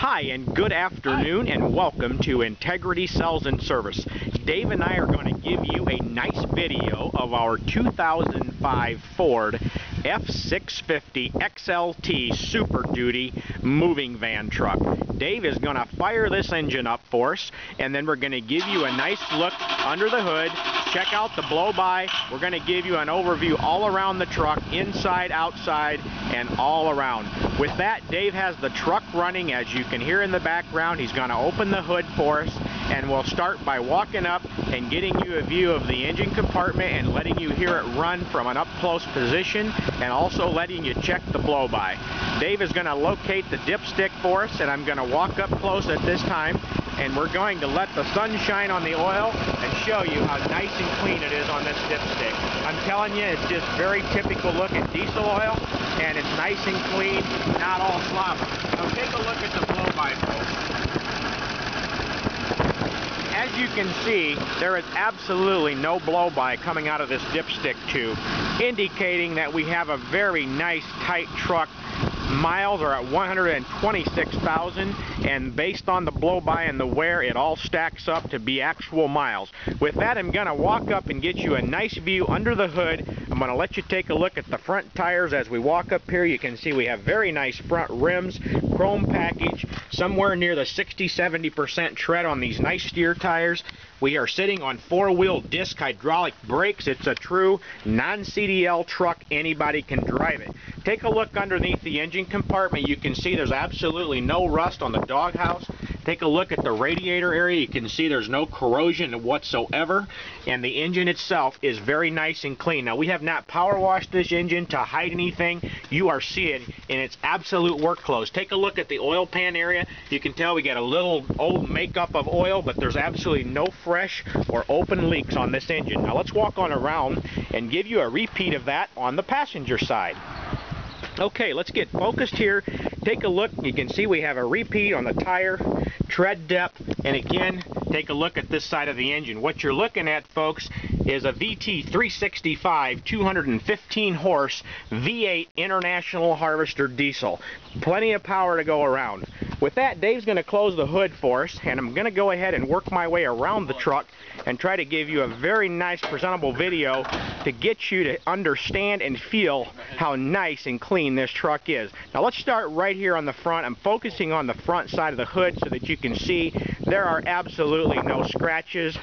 Hi and good afternoon and welcome to Integrity Sales and Service. Dave and I are going to give you a nice video of our 2005 Ford F650 XLT Super Duty moving van truck. Dave is going to fire this engine up for us, and then we're going to give you a nice look under the hood, check out the blow-by. We're going to give you an overview all around the truck, inside, outside, and all around. With that, Dave has the truck running, as you can hear in the background. He's going to open the hood for us, and we'll start by walking up and getting you a view of the engine compartment and letting you hear it run from an up-close position, and also letting you check the blow-by. Dave is going to locate the dipstick for us, and I'm going to walk up close at this time, and we're going to let the sun shine on the oil and show you how nice and clean it is on this dipstick. I'm telling you, it's just very typical looking diesel oil, and it's nice and clean, not all sloppy. Now take a look at the blow-by, folks. As you can see, there is absolutely no blow-by coming out of this dipstick tube, indicating that we have a very nice, tight truck. Miles are at 126,000, and based on the blow-by and the wear, it all stacks up to be actual miles. With that, I'm going to walk up and get you a nice view under the hood. I'm going to let you take a look at the front tires. As we walk up here, you can see we have very nice front rims, chrome package, somewhere near the 60-70% tread on these nice steer tires. We are sitting on four-wheel disc hydraulic brakes. It's a true non-CDL truck. Anybody can drive it. Take a look underneath the engine compartment. You can see there's absolutely no rust on the doghouse. Take a look at the radiator area. You can see there's no corrosion whatsoever, and the engine itself is very nice and clean. Now, we have not power washed this engine to hide anything. You are seeing in its absolute work clothes. Take a look at the oil pan area. You can tell we got a little old makeup of oil, but there's absolutely no fresh or open leaks on this engine. Now let's walk on around and give you a repeat of that on the passenger side. Okay, let's get focused here. Take a look. You can see we have a repeat on the tire, tread depth, and again, take a look at this side of the engine. What you're looking at, folks, is a VT365 215 horse V8 International Harvester diesel. Plenty of power to go around. With that, Dave's going to close the hood for us, and I'm going to go ahead and work my way around the truck and try to give you a very nice, presentable video to get you to understand and feel how nice and clean this truck is. Now let's start right here on the front. I'm focusing on the front side of the hood so that you can see there are absolutely no scratches.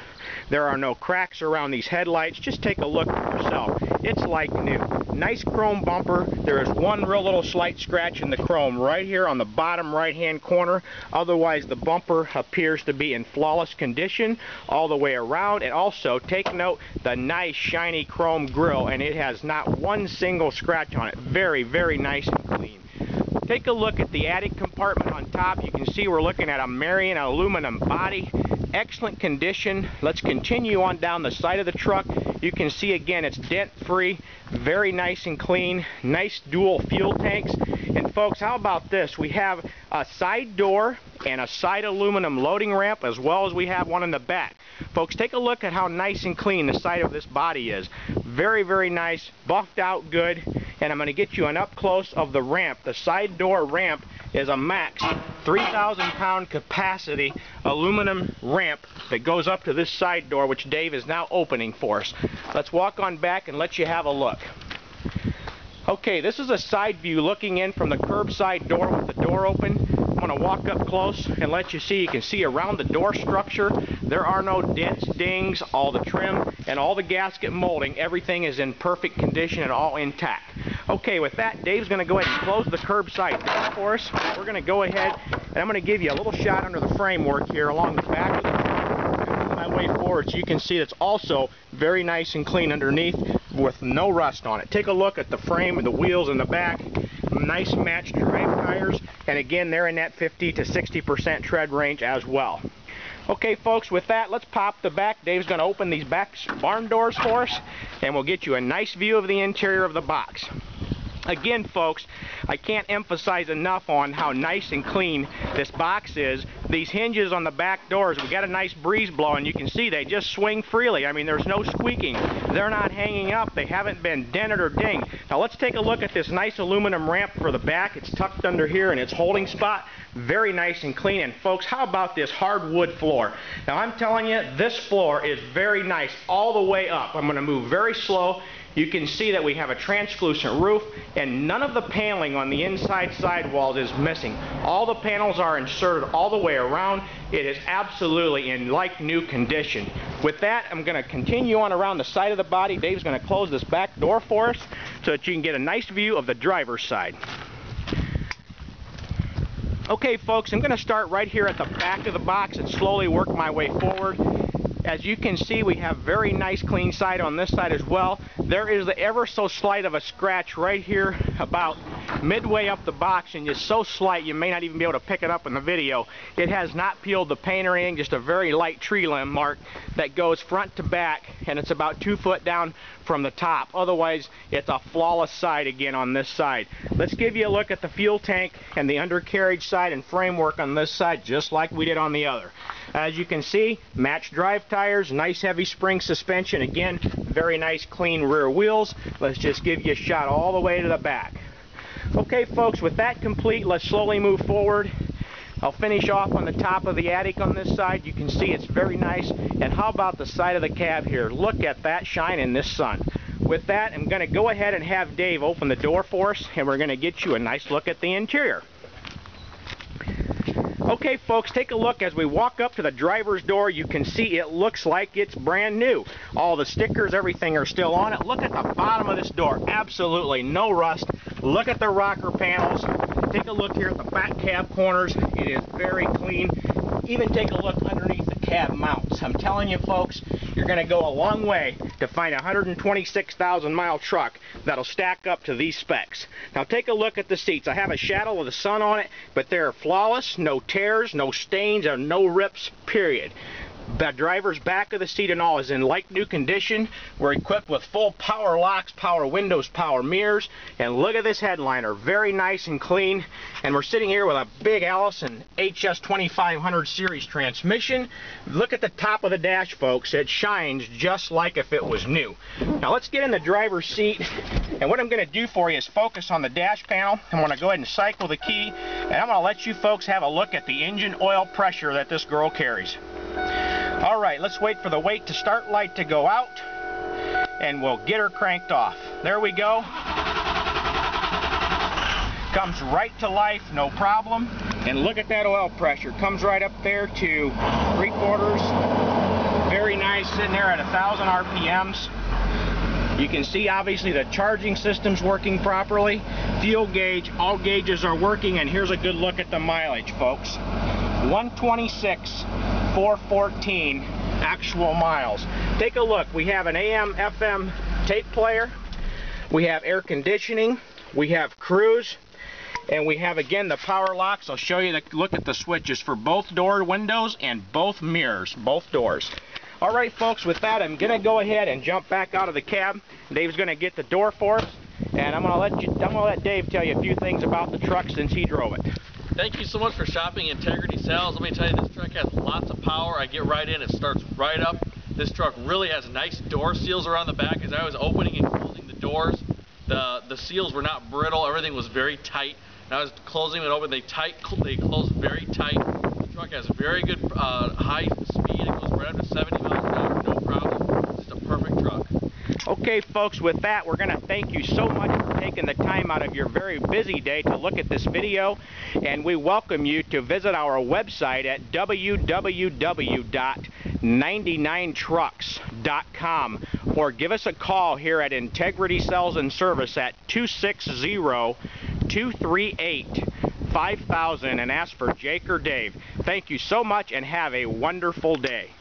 There are no cracks around these headlights. Just take a look for yourself. It's like new. Nice chrome bumper. There is one real little slight scratch in the chrome right here on the bottom right-hand corner. Otherwise, the bumper appears to be in flawless condition all the way around. And also, take note, the nice shiny chrome grille, and it has not one single scratch on it. Very, very nice and clean. Take a look at the attic compartment on top. You can see we're looking at a Marion aluminum body. Excellent condition. Let's continue on down the side of the truck. You can see again it's dent free, very nice and clean, nice dual fuel tanks. And folks, how about this? We have a side door and a side aluminum loading ramp, as well as we have one in the back. Folks, take a look at how nice and clean the side of this body is. Very, very nice, buffed out good. And I'm going to get you an up close of the ramp. The side door ramp is a max 3,000-pound capacity aluminum ramp that goes up to this side door, which Dave is now opening for us. Let's walk on back and let you have a look. Okay, this is a side view looking in from the curbside door with the door open. I'm going to walk up close and let you see. You can see around the door structure there are no dents, dings, all the trim and all the gasket molding. Everything is in perfect condition and all intact. Okay, with that, Dave's going to go ahead and close the curbside door for us. We're going to go ahead and I'm going to give you a little shot under the framework here along the back of the truck. And my way forward so you can see it's also very nice and clean underneath with no rust on it. Take a look at the frame and the wheels in the back. Nice matched drag tires, and again they're in that 50 to 60% tread range as well. Okay folks, with that, let's pop the back. Dave's going to open these back barn doors for us, and we'll get you a nice view of the interior of the box. Again, folks, I can't emphasize enough on how nice and clean this box is. These hinges on the back doors, we got a nice breeze blowing. You can see they just swing freely. I mean, there's no squeaking. They're not hanging up. They haven't been dented or dinged. Now let's take a look at this nice aluminum ramp for the back. It's tucked under here in its holding spot. very nice and clean. And folks, how about this hardwood floor? Now I'm telling you, this floor is very nice all the way up. I'm going to move very slow. You can see that we have a translucent roof, and none of the paneling on the inside sidewalls is missing. All the panels are inserted all the way around. It is absolutely in like new condition. With that, I'm going to continue on around the side of the body. Dave's going to close this back door for us so that you can get a nice view of the driver's side. Okay folks, I'm going to start right here at the back of the box and slowly work my way forward. As you can see, we have very nice clean side on this side as well. There is the ever so slight of a scratch right here about midway up the box, and it's so slight you may not even be able to pick it up in the video. It has not peeled the paint or anything, just a very light tree limb mark that goes front to back, and it's about 2 foot down from the top. Otherwise, it's a flawless side again on this side. Let's give you a look at the fuel tank and the undercarriage side and framework on this side, just like we did on the other. As you can see, matched drive tires, nice heavy spring suspension, again, very nice clean rear wheels. Let's just give you a shot all the way to the back. Okay folks, with that complete, let's slowly move forward. I'll finish off on the top of the attic on this side. You can see it's very nice. And how about the side of the cab here? Look at that shine in this sun. With that, I'm going to go ahead and have Dave open the door for us, and we're going to get you a nice look at the interior. Okay folks, take a look. As we walk up to the driver's door, you can see it looks like it's brand new. All the stickers, everything are still on it. Look at the bottom of this door, absolutely no rust. Look at the rocker panels. Take a look here at the back cab corners. It is very clean. Even take a look underneath the cab mounts. I'm telling you folks, you're going to go a long way to find a 126,000 mile truck that'll stack up to these specs. Now take a look at the seats. I have a shadow of the sun on it, but they're flawless, no tears, no stains, or no rips, period. The driver's back of the seat and all is in like new condition. We're equipped with full power locks, power windows, power mirrors, and look at this headliner, very nice and clean. And we're sitting here with a big Allison HS 2500 series transmission. Look at the top of the dash folks, it shines just like if it was new. Now let's get in the driver's seat, and what I'm going to do for you is focus on the dash panel. I'm going to go ahead and cycle the key, and I'm going to let you folks have a look at the engine oil pressure that this girl carries. Alright, let's wait for the wait to start light to go out, and we'll get her cranked off. There we go. Comes right to life, no problem. And look at that oil pressure. Comes right up there to 3/4. Very nice, sitting there at 1,000 RPMs. You can see obviously the charging system's working properly. Fuel gauge, all gauges are working, and here's a good look at the mileage, folks. 126,414 actual miles. Take a look. We have an AM, FM tape player. We have air conditioning. We have cruise. And we have, again, the power locks. I'll show you the look at the switches for both door windows and both mirrors, both doors. All right, folks, with that, I'm going to go ahead and jump back out of the cab. Dave's going to get the door for us, and I'm going to let Dave tell you a few things about the truck since he drove it. Thank you so much for shopping Integrity Sales. Let me tell you, this truck has lots of power. I get right in, it starts right up. This truck really has nice door seals around the back. As I was opening and closing the doors, the seals were not brittle. Everything was very tight. And I was closing and opening, they close very tight. The truck has very good high speed. It goes right up to 70 miles an hour, no problem. It's just a perfect truck. Okay, folks, with that, we're going to thank you so much for taking the time out of your very busy day to look at this video, and we welcome you to visit our website at www.99trucks.com, or give us a call here at Integrity Sales and Service at 260-238-5000 and ask for Jake or Dave. Thank you so much and have a wonderful day.